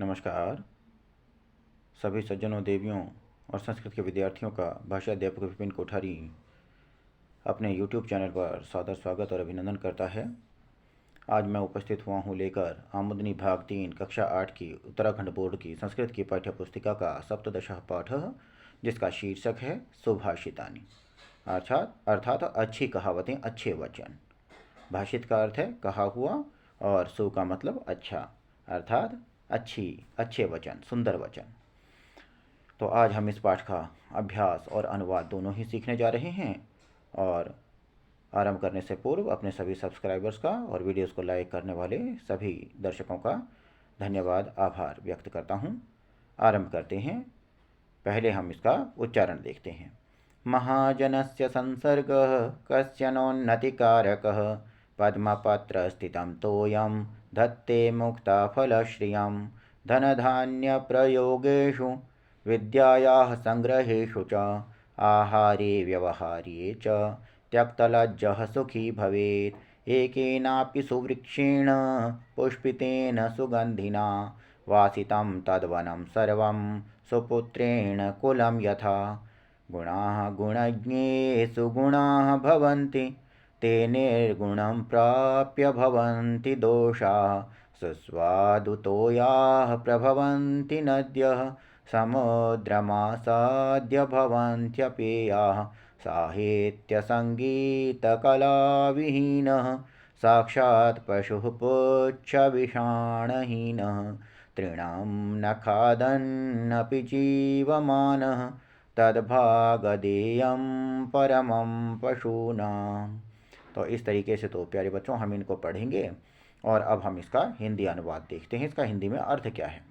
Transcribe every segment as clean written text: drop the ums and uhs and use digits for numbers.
नमस्कार सभी सज्जनों, देवियों और संस्कृत के विद्यार्थियों का भाषा अध्यापक विपिन कोठारी अपने YouTube चैनल पर सादर स्वागत और अभिनंदन करता है। आज मैं उपस्थित हुआ हूँ लेकर आमदनी भाग 3 कक्षा 8 की उत्तराखंड बोर्ड की संस्कृत की पाठ्य पुस्तिका का सप्तदशः पाठ, जिसका शीर्षक है सुभाषितानि, अर्थात अच्छी कहावतें, अच्छे वचन। भाषित का अर्थ है कहा हुआ और सु का मतलब अच्छा, अर्थात अच्छे वचन, सुंदर वचन। तो आज हम इस पाठ का अभ्यास और अनुवाद दोनों ही सीखने जा रहे हैं। और आरंभ करने से पूर्व अपने सभी सब्सक्राइबर्स का और वीडियोस को लाइक करने वाले सभी दर्शकों का धन्यवाद, आभार व्यक्त करता हूं। आरंभ करते हैं। पहले हम इसका उच्चारण देखते हैं। महाजनस्य संसर्गः कस्यनोन्नतिकारकः पद्मपत्रस्थितं तोयं धत्ते मुक्ताफलश्रियं धनधान्यप्रयोगेषु विद्यायाः संग्रहेषु च आहारे व्यवहार्ये च त्यक्तलज्जः सुखी भवेत् एकेनापि सुवृक्षेण पुष्पितेन सुगन्धिना वासितं तद्वनं सर्वं सुपुत्रेण कुलं यथा गुणाः गुणज्ञे सुगुणाः भवन्ति ते निर्गुणं प्राप्य भवन्ति दोषाः सुस्वादुतोयाः प्रभवन्ति नद्यः समुद्रमासाद्य भवन्त्यपेयाः साहित्यसङ्गीतकलाविहीनः साक्षात् पशुः पुच्छविषाणहीनः तृणां न खादन्नपि जीवमानः तद्भागदेयं परमं पशूनां। तो इस तरीके से तो प्यारे बच्चों हम इनको पढ़ेंगे। और अब हम इसका हिंदी अनुवाद देखते हैं। इसका हिंदी में अर्थ क्या है।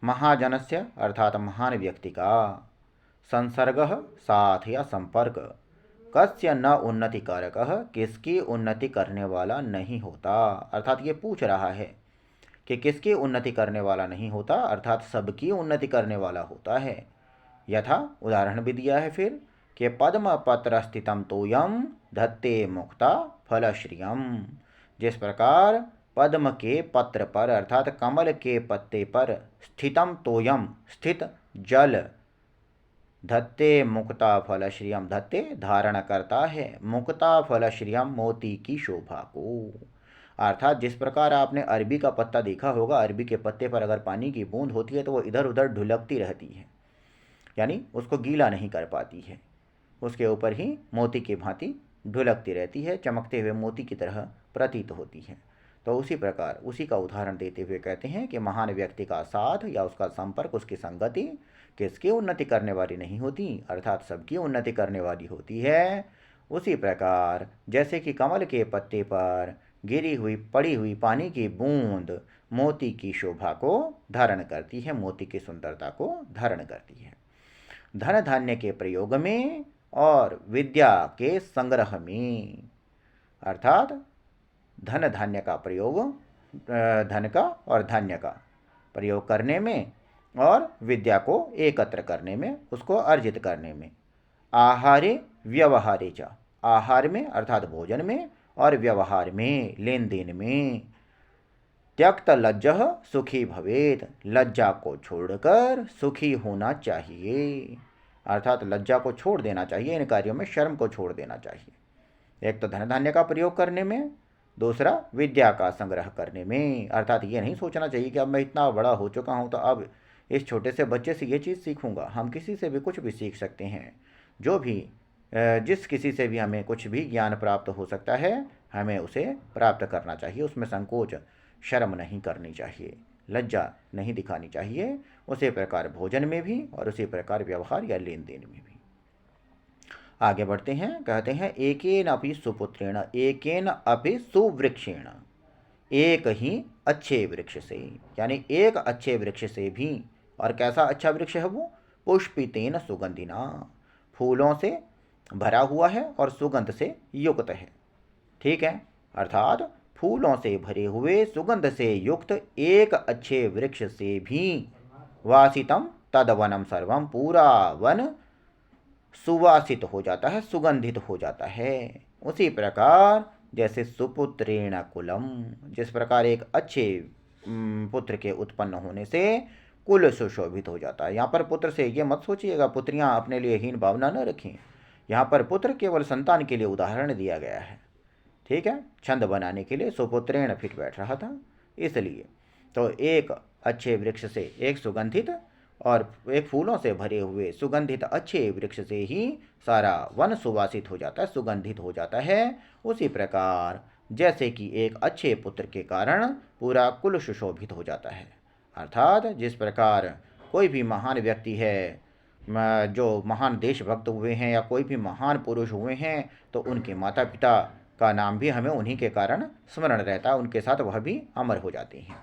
महाजनस्य अर्थात महान व्यक्ति का, संसर्गः साथ या संपर्क, कस्य न उन्नति कारक किसकी उन्नति करने वाला नहीं होता। अर्थात ये पूछ रहा है कि किसकी उन्नति करने वाला नहीं होता, अर्थात सबकी उन्नति करने वाला होता है। यथा उदाहरण भी दिया है फिर कि पद्म पत्र स्थितम तोयम धत्ते मुक्ता फलश्रियम। जिस प्रकार पद्म के पत्र पर अर्थात कमल के पत्ते पर स्थितम तोयम स्थित जल धत्ते मुक्ता फलश्रियम, धत्ते धारण करता है, मुक्ता फलश्रियम मोती की शोभा को। अर्थात जिस प्रकार आपने अरबी का पत्ता देखा होगा, अरबी के पत्ते पर अगर पानी की बूंद होती है तो वो इधर उधर ढुलकती रहती है, यानी उसको गीला नहीं कर पाती है, उसके ऊपर ही मोती की भांति ढुलकती रहती है, चमकते हुए मोती की तरह प्रतीत होती है। तो उसी प्रकार उसी का उदाहरण देते हुए कहते हैं कि महान व्यक्ति का साथ या उसका संपर्क, उसकी संगति किसकी उन्नति करने वाली नहीं होती, अर्थात सबकी उन्नति करने वाली होती है। उसी प्रकार जैसे कि कमल के पत्ते पर गिरी हुई पड़ी हुई पानी की बूंद मोती की शोभा को धारण करती है, मोती की सुंदरता को धारण करती है। धन धान्य के प्रयोग में और विद्या के संग्रह में, अर्थात धन धान्य का प्रयोग, धन का और धान्य का प्रयोग करने में और विद्या को एकत्र करने में, उसको अर्जित करने में। आहारे व्यवहारे च, आहार में अर्थात भोजन में और व्यवहार में, लेन देन में। त्यक्त लज्जः सुखी भवेत्, लज्जा को छोड़कर सुखी होना चाहिए, अर्थात लज्जा को छोड़ देना चाहिए, इन कार्यों में शर्म को छोड़ देना चाहिए। एक तो धन धान्य का प्रयोग करने में, दूसरा विद्या का संग्रह करने में। अर्थात ये नहीं सोचना चाहिए कि अब मैं इतना बड़ा हो चुका हूँ तो अब इस छोटे से बच्चे से ये चीज़ सीखूंगा। हम किसी से भी कुछ भी सीख सकते हैं, जो भी जिस किसी से भी हमें कुछ भी ज्ञान प्राप्त हो सकता है, हमें उसे प्राप्त करना चाहिए। उसमें संकोच, शर्म नहीं करनी चाहिए, लज्जा नहीं दिखानी चाहिए। उसी प्रकार भोजन में भी और उसी प्रकार व्यवहार या लेन देन में भी। आगे बढ़ते हैं। कहते हैं एकेन अपि सुपुत्रेण, एकेन अपि सुवृक्षेण, एक ही अच्छे वृक्ष से, यानी एक अच्छे वृक्ष से भी। और कैसा अच्छा वृक्ष है वो? पुष्पितेन सुगंधिना, फूलों से भरा हुआ है और सुगंध से युक्त है। ठीक है, अर्थात फूलों से भरे हुए सुगंध से युक्त एक अच्छे वृक्ष से भी वासितम तदवनम सर्वम, पूरा वन सुवासित हो जाता है, सुगंधित हो जाता है। उसी प्रकार जैसे सुपुत्रेण कुलम, जिस प्रकार एक अच्छे पुत्र के उत्पन्न होने से कुल सुशोभित हो जाता है। यहाँ पर पुत्र से ये मत सोचिएगा, पुत्रियाँ अपने लिए हीन भावना न रखें। यहाँ पर पुत्र केवल संतान के लिए उदाहरण दिया गया है, ठीक है, छंद बनाने के लिए। सुपुत्रेण फिट बैठ रहा था इसलिए। तो एक अच्छे वृक्ष से, एक सुगंधित और एक फूलों से भरे हुए सुगंधित अच्छे वृक्ष से ही सारा वन सुवासित हो जाता है, सुगंधित हो जाता है। उसी प्रकार जैसे कि एक अच्छे पुत्र के कारण पूरा कुल सुशोभित हो जाता है। अर्थात जिस प्रकार कोई भी महान व्यक्ति है, जो महान देशभक्त हुए हैं या कोई भी महान पुरुष हुए हैं, तो उनके माता पिता का नाम भी हमें उन्हीं के कारण स्मरण रहता है, उनके साथ वह भी अमर हो जाते हैं।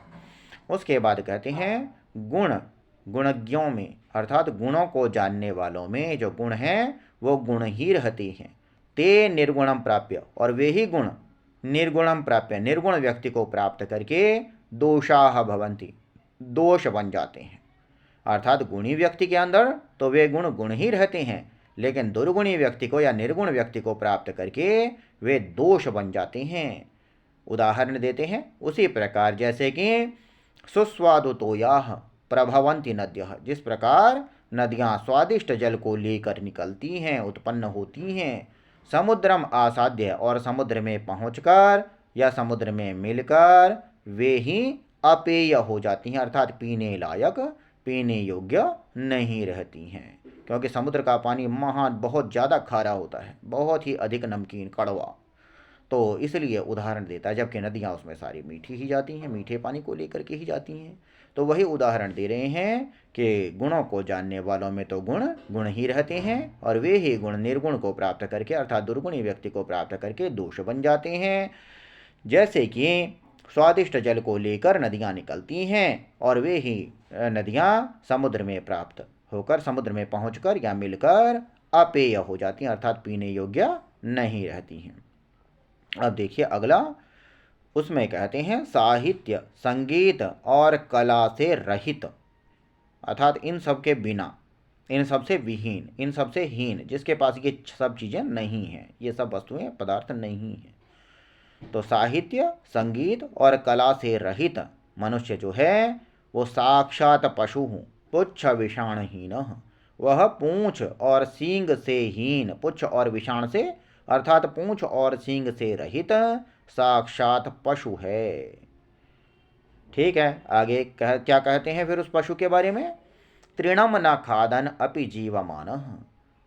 उसके बाद कहते हैं गुण गुणज्ञों में, अर्थात गुणों को जानने वालों में जो गुण हैं वो गुण ही रहते हैं। ते निर्गुणम प्राप्य, और वे ही गुण निर्गुणम प्राप्य, निर्गुण व्यक्ति को प्राप्त करके दोषाः भवन्ति, दोष बन जाते हैं। अर्थात गुणी व्यक्ति के अंदर तो वे गुण गुण ही रहते हैं, लेकिन दुर्गुणी व्यक्ति को या निर्गुण व्यक्ति को प्राप्त करके वे दोष बन जाते हैं। उदाहरण देते हैं उसी प्रकार जैसे कि सुस्वादुतोयाः प्रभवन्ति नद्यः, जिस प्रकार नदियाँ स्वादिष्ट जल को लेकर निकलती हैं, उत्पन्न होती हैं। समुद्रम आसाद्य, और समुद्र में पहुंचकर या समुद्र में मिलकर वे ही अपेय हो जाती हैं, अर्थात पीने लायक, पीने योग्य नहीं रहती हैं। क्योंकि समुद्र का पानी महान बहुत ज़्यादा खारा होता है, बहुत ही अधिक नमकीन, कड़वा, तो इसलिए उदाहरण देता है। जबकि नदियाँ उसमें सारी मीठी ही जाती हैं, मीठे पानी को लेकर के ही जाती हैं। तो वही उदाहरण दे रहे हैं कि गुणों को जानने वालों में तो गुण गुण ही रहते हैं, और वे ही गुण निर्गुण को प्राप्त करके, अर्थात दुर्गुणी व्यक्ति को प्राप्त करके दोष बन जाते हैं। जैसे कि स्वादिष्ट जल को लेकर नदियाँ निकलती हैं, और वे ही नदियाँ समुद्र में प्राप्त होकर, समुद्र में पहुंचकर या मिलकर अपेय हो जाती हैं, अर्थात पीने योग्य नहीं रहती हैं। अब देखिए अगला, उसमें कहते हैं साहित्य, संगीत और कला से रहित, अर्थात इन सब के बिना, इन सब से विहीन, इन सब से हीन, जिसके पास ये सब चीज़ें नहीं हैं, ये सब वस्तुएं पदार्थ नहीं हैं। तो साहित्य, संगीत और कला से रहित मनुष्य जो है वो साक्षात पशु हूँ, पुच्छ विषाणहीन, वह पूंछ और सींग से हीन, पुच्छ और विषाण से अर्थात पूंछ और सींग से रहित साक्षात पशु है। ठीक है, आगे क्या कहते हैं फिर उस पशु के बारे में? तृणम न खादन अपि जीवमान,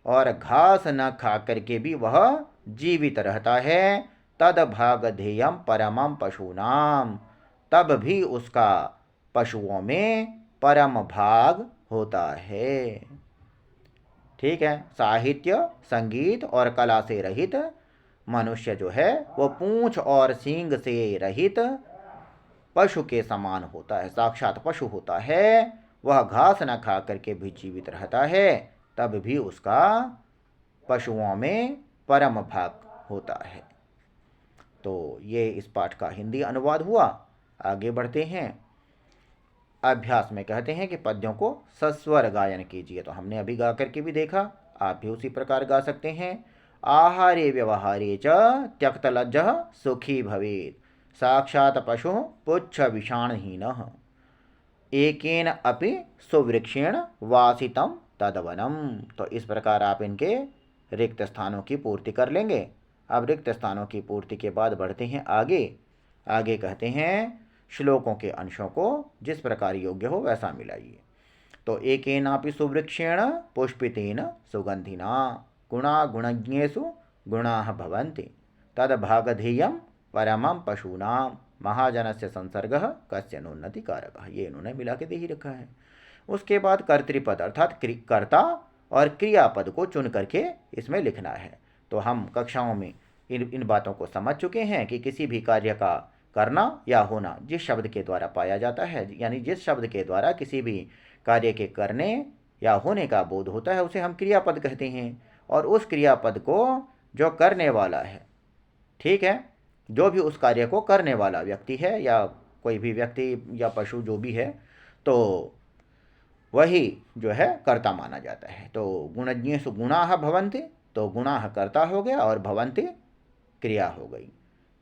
और घास न खा करके भी वह जीवित रहता है। तद भागधेयम परमम पशुनाम, तब भी उसका पशुओं में परम भाग होता है। ठीक है, साहित्य, संगीत और कला से रहित मनुष्य जो है वो पूंछ और सींग से रहित पशु के समान होता है, साक्षात पशु होता है। वह घास न खा करके भी जीवित रहता है, तब भी उसका पशुओं में परम भाग होता है। तो ये इस पाठ का हिंदी अनुवाद हुआ। आगे बढ़ते हैं। अभ्यास में कहते हैं कि पद्यों को सस्वर गायन कीजिए। तो हमने अभी गा करके भी देखा, आप भी उसी प्रकार गा सकते हैं। आहारे व्यवहारे च त्यक्तलज्जः सुखी भवेत्, साक्षात् पशु पुच्छ विषाणहीनः, एकेन अपि सुवृक्षेण वासितम तदवनम। तो इस प्रकार आप इनके रिक्त स्थानों की पूर्ति कर लेंगे। अब रिक्त स्थानों की पूर्ति के बाद बढ़ते हैं आगे। आगे कहते हैं श्लोकों के अंशों को जिस प्रकार योग्य हो वैसा मिलाइए। तो एकेनापि सुवृक्षेण पुष्पितेन सुगंधिना गुणा गुणज्ञेषु गुणाः भवन्ति, तद्भागधेयं परमं पशूनां, महाजनस्य संसर्गः कस्यनोन्नति कारकः। ये इन्होंने मिला के दे ही रखा है। उसके बाद कर्तृपद अर्थात कर्ता और क्रियापद को चुन करके इसमें लिखना है। तो हम कक्षाओं में इन बातों को समझ चुके हैं कि किसी भी कार्य का करना या होना जिस शब्द के द्वारा पाया जाता है, यानी जिस शब्द के द्वारा किसी भी कार्य के करने या होने का बोध होता है, उसे हम क्रियापद कहते हैं। और उस क्रियापद को जो करने वाला है, ठीक है, जो भी उस कार्य को करने वाला व्यक्ति है या कोई भी व्यक्ति या पशु जो भी है, तो वही जो है कर्ता माना जाता है। तो गुणज्ञेषु गुणाः भवन्ति, तो गुणाः कर्ता हो गया और भवन्ति क्रिया हो गई।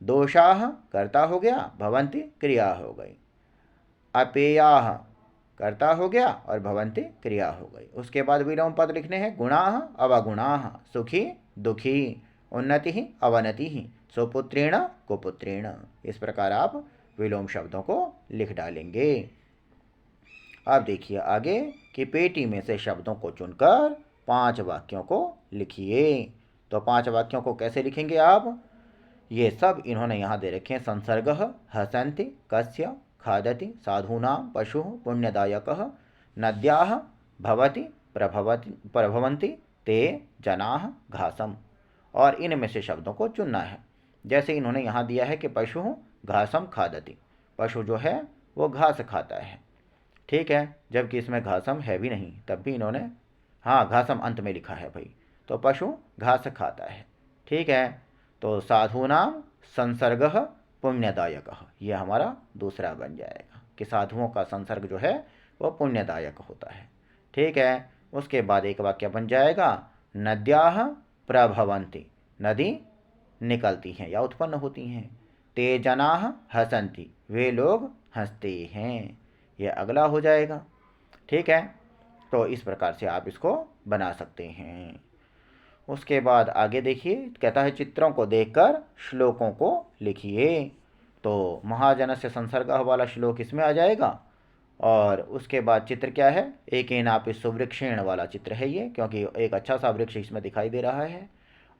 दोषाः कर्ता हो गया, भवन्ति क्रिया हो गई। अपेयाः कर्ता हो गया और भवन्ति क्रिया हो गई। उसके बाद विलोम पद लिखने हैं। गुणाः अवगुणाः, सुखी दुखी, उन्नति अवनति, सुपुत्रेण कुपुत्रेण। इस प्रकार आप विलोम शब्दों को लिख डालेंगे। अब देखिए आगे कि पेटी में से शब्दों को चुनकर 5 वाक्यों को लिखिए। तो 5 वाक्यों को कैसे लिखेंगे आप? ये सब इन्होंने यहाँ दे रखे हैं। संसर्गः हसन्ति कस्य खादति साधूनां पशुः पुण्यदायकः नद्याः भवति प्रभवन्ति ते जनाः घासम। और इनमें से शब्दों को चुनना है। जैसे इन्होंने यहाँ दिया है कि पशु घासम खादति, पशु जो है वो घास खाता है, ठीक है, जबकि इसमें घासम है भी नहीं, तब भी इन्होंने हाँ घासम अंत में लिखा है भाई। तो पशु घास खाता है, ठीक है। तो साधूनाम संसर्गः पुण्यदायकः, ये हमारा दूसरा बन जाएगा कि साधुओं का संसर्ग जो है वो पुण्यदायक होता है, ठीक है। उसके बाद एक वाक्य बन जाएगा नद्याः प्रभवन्ति, नदी निकलती हैं या उत्पन्न होती हैं। ते जनाः हसन्ति, वे लोग हंसते हैं, ये अगला हो जाएगा, ठीक है। तो इस प्रकार से आप इसको बना सकते हैं। उसके बाद आगे देखिए, कहता है चित्रों को देखकर श्लोकों को लिखिए। तो महाजनस्य संसर्गः वाला श्लोक इसमें आ जाएगा। और उसके बाद चित्र क्या है? एकेनापि सुवृक्षेण वाला चित्र है ये, क्योंकि एक अच्छा सा वृक्ष इसमें दिखाई दे रहा है।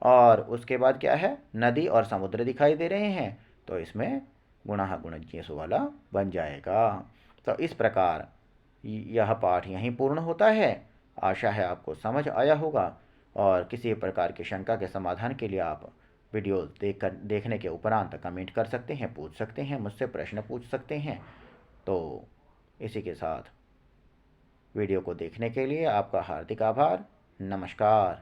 और उसके बाद क्या है? नदी और समुद्र दिखाई दे रहे हैं, तो इसमें गुणः गुणज्ञेषु वाला बन जाएगा। तो इस प्रकार यह पाठ यहीं पूर्ण होता है। आशा है आपको समझ आया होगा। और किसी प्रकार की शंका के समाधान के लिए आप वीडियो देखने के उपरांत कमेंट कर सकते हैं, पूछ सकते हैं, मुझसे प्रश्न पूछ सकते हैं। तो इसी के साथ वीडियो को देखने के लिए आपका हार्दिक आभार। नमस्कार।